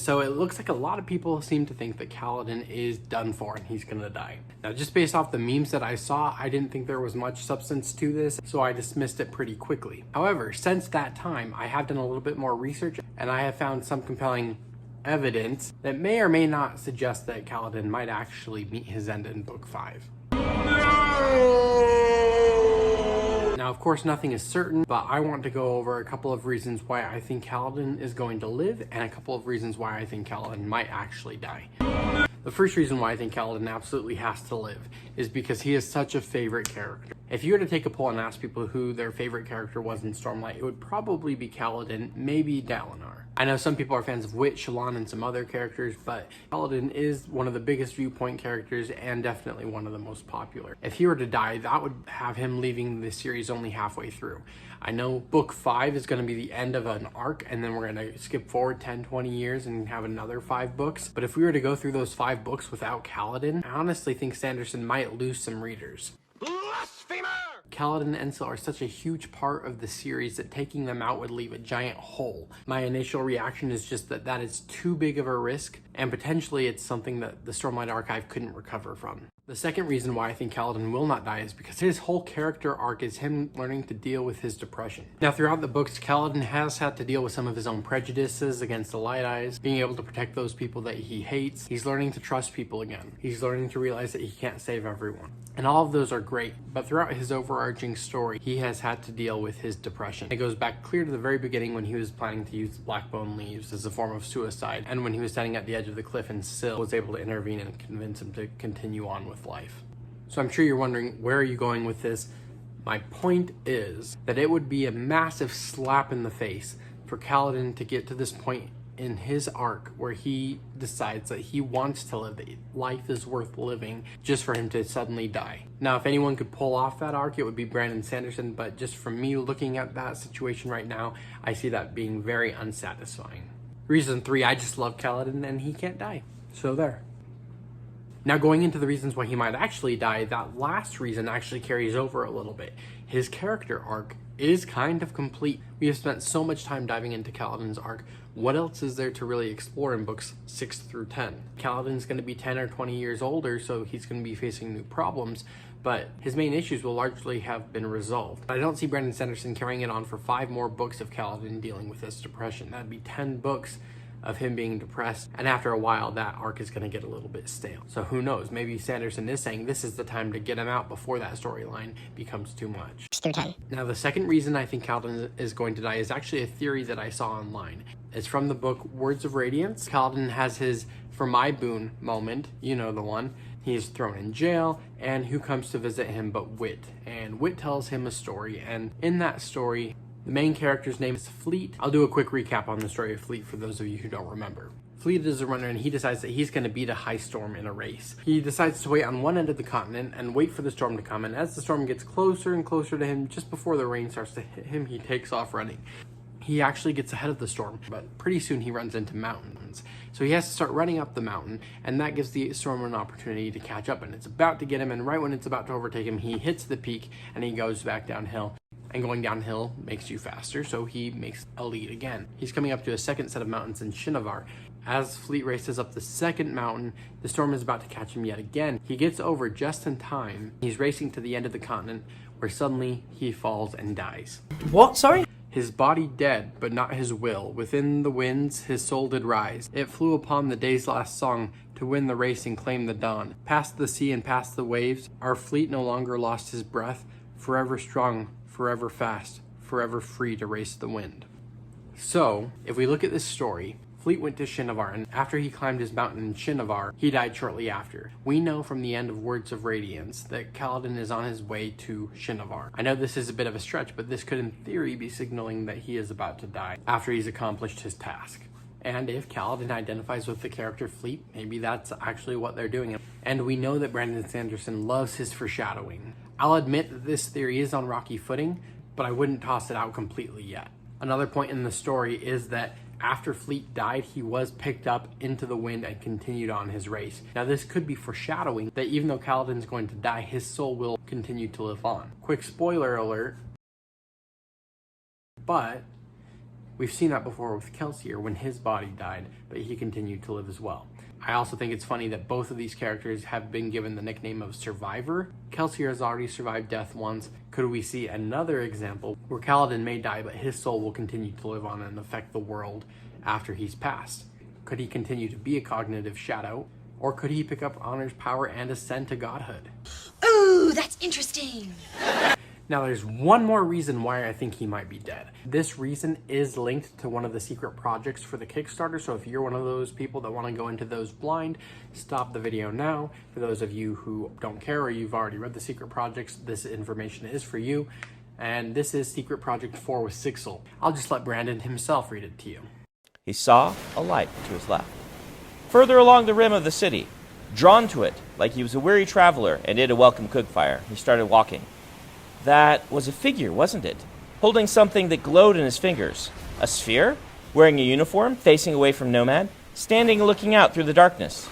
So it looks like a lot of people seem to think that Kaladin is done for and he's gonna die. Now, just based off the memes that I saw, I didn't think there was much substance to this, so I dismissed it pretty quickly. However, since that time, I have done a little bit more research and I have found some compelling evidence that may or may not suggest that Kaladin might actually meet his end in book 5. Now, of course, nothing is certain, but I want to go over a couple of reasons why I think Kaladin is going to live and a couple of reasons why I think Kaladin might actually die. The first reason why I think Kaladin absolutely has to live is because he is such a favorite character. If you were to take a poll and ask people who their favorite character was in Stormlight, it would probably be Kaladin, maybe Dalinar. I know some people are fans of Wit, Shallan, and some other characters, but Kaladin is one of the biggest viewpoint characters and definitely one of the most popular. If he were to die, that would have him leaving the series only halfway through. I know book 5 is going to be the end of an arc, and then we're going to skip forward 10-20 years and have another 5 books. But if we were to go through those 5 books without Kaladin, I honestly think Sanderson might lose some readers. Blasphemer! Kaladin and Syl are such a huge part of the series that taking them out would leave a giant hole. My initial reaction is just that that is too big of a risk, and potentially it's something that the Stormlight Archive couldn't recover from. The second reason why I think Kaladin will not die is because his whole character arc is him learning to deal with his depression. Now, throughout the books, Kaladin has had to deal with some of his own prejudices against the Light Eyes, being able to protect those people that he hates. He's learning to trust people again. He's learning to realize that he can't save everyone. And all of those are great, but throughout his overarching story, he has had to deal with his depression. It goes back clear to the very beginning when he was planning to use blackbone leaves as a form of suicide, and when he was standing at the edge of the cliff and Syl was able to intervene and convince him to continue on with life. So I'm sure you're wondering, where are you going with this? My point is that it would be a massive slap in the face for Kaladin to get to this point in his arc where he decides that he wants to live, that life is worth living, just for him to suddenly die. Now, if anyone could pull off that arc, it would be Brandon Sanderson, but just from me looking at that situation right now, I see that being very unsatisfying. Reason 3, I just love Kaladin and he can't die. So there. Now, going into the reasons why he might actually die, that last reason actually carries over a little bit. His character arc is kind of complete. We have spent so much time diving into Kaladin's arc. What else is there to really explore in books 6 through 10? Kaladin's going to be 10 or 20 years older, so he's going to be facing new problems, but his main issues will largely have been resolved. I don't see Brandon Sanderson carrying it on for 5 more books of Kaladin dealing with this depression. That'd be 10 books of him being depressed, and after a while that arc is going to get a little bit stale. So who knows, maybe Sanderson is saying this is the time to get him out before that storyline becomes too much. Through 10. Now, the second reason I think Kaladin is going to die is actually a theory that I saw online. It's from the book Words of Radiance. Kaladin has his "for my boon" moment, you know the one. He's thrown in jail, and who comes to visit him but Wit? And Wit tells him a story, and in that story, the main character's name is Fleet. I'll do a quick recap on the story of Fleet for those of you who don't remember. Fleet is a runner, and he decides that he's going to beat a high storm in a race. He decides to wait on one end of the continent and wait for the storm to come, and as the storm gets closer and closer to him, just before the rain starts to hit him, he takes off running. He actually gets ahead of the storm, but pretty soon he runs into mountains. So he has to start running up the mountain, and that gives the storm an opportunity to catch up, and it's about to get him, and right when it's about to overtake him, he hits the peak, and he goes back downhill. And going downhill makes you faster, so he makes a lead again. He's coming up to a second set of mountains in Shinovar. As Fleet races up the second mountain, the storm is about to catch him yet again. He gets over just in time. He's racing to the end of the continent, where suddenly he falls and dies. What? Sorry? His body dead, but not his will. Within the winds his soul did rise. It flew upon the day's last song, to win the race and claim the dawn. Past the sea and past the waves, our Fleet no longer lost his breath, forever strong, forever fast, forever free to race the wind. So, if we look at this story, Fleet went to Shinovar, and after he climbed his mountain in Shinovar, he died shortly after. We know from the end of Words of Radiance that Kaladin is on his way to Shinovar. I know this is a bit of a stretch, but this could in theory be signaling that he is about to die after he's accomplished his task. And if Kaladin identifies with the character Fleet, maybe that's actually what they're doing. And we know that Brandon Sanderson loves his foreshadowing. I'll admit that this theory is on rocky footing, but I wouldn't toss it out completely yet. Another point in the story is that after Fleet died, he was picked up into the wind and continued on his race. Now, this could be foreshadowing that even though Kaladin's going to die, his soul will continue to live on. Quick spoiler alert, but We've seen that before with Kelsier when his body died, but he continued to live as well. I also think it's funny that both of these characters have been given the nickname of Survivor. Kelsier has already survived death once. Could we see another example where Kaladin may die, but his soul will continue to live on and affect the world after he's passed? Could he continue to be a cognitive shadow? Or could he pick up Honor's power and ascend to godhood? Ooh, that's interesting. Now there's one more reason why I think he might be dead. This reason is linked to one of the secret projects for the Kickstarter, so if you're one of those people that want to go into those blind, stop the video now. For those of you who don't care or you've already read the secret projects, this information is for you. And this is Secret Project 4 with Sixel. I'll just let Brandon himself read it to you. He saw a light to his left, further along the rim of the city. Drawn to it, like he was a weary traveler and it a welcome cookfire, he started walking. That was a figure, wasn't it? Holding something that glowed in his fingers. A sphere? Wearing a uniform, facing away from Nomad? Standing and looking out through the darkness.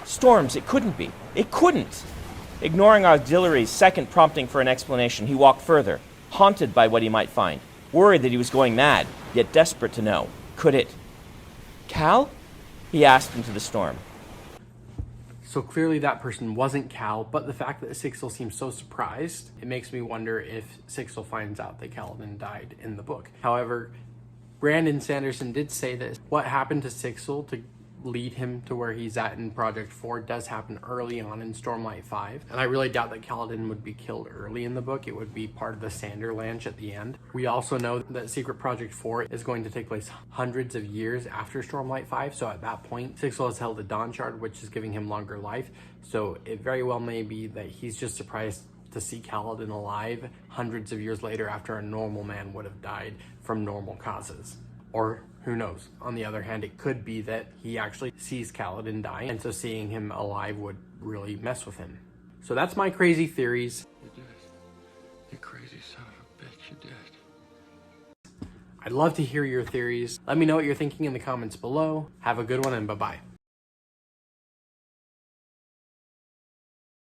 Storms, it couldn't be. It couldn't! Ignoring Auxiliary's second prompting for an explanation, he walked further, haunted by what he might find. Worried that he was going mad, yet desperate to know. Could it? Cal? He asked into the storm. So clearly that person wasn't Cal, but the fact that Sixel seems so surprised, it makes me wonder if Sixel finds out that Kaladin died in the book. However, Brandon Sanderson did say that what happened to Sixel to lead him to where he's at in Project 4 does happen early on in Stormlight 5. And I really doubt that Kaladin would be killed early in the book. It would be part of the Sanderlanche at the end. We also know that Secret Project 4 is going to take place hundreds of years after Stormlight 5. So at that point, Sixel has held a Dawn Shard, which is giving him longer life. So it very well may be that he's just surprised to see Kaladin alive hundreds of years later after a normal man would have died from normal causes. Or who knows? On the other hand, it could be that he actually sees Kaladin die, and so seeing him alive would really mess with him. So that's my crazy theories. You did. You crazy son of a bitch, you did. I'd love to hear your theories. Let me know what you're thinking in the comments below. Have a good one and bye-bye.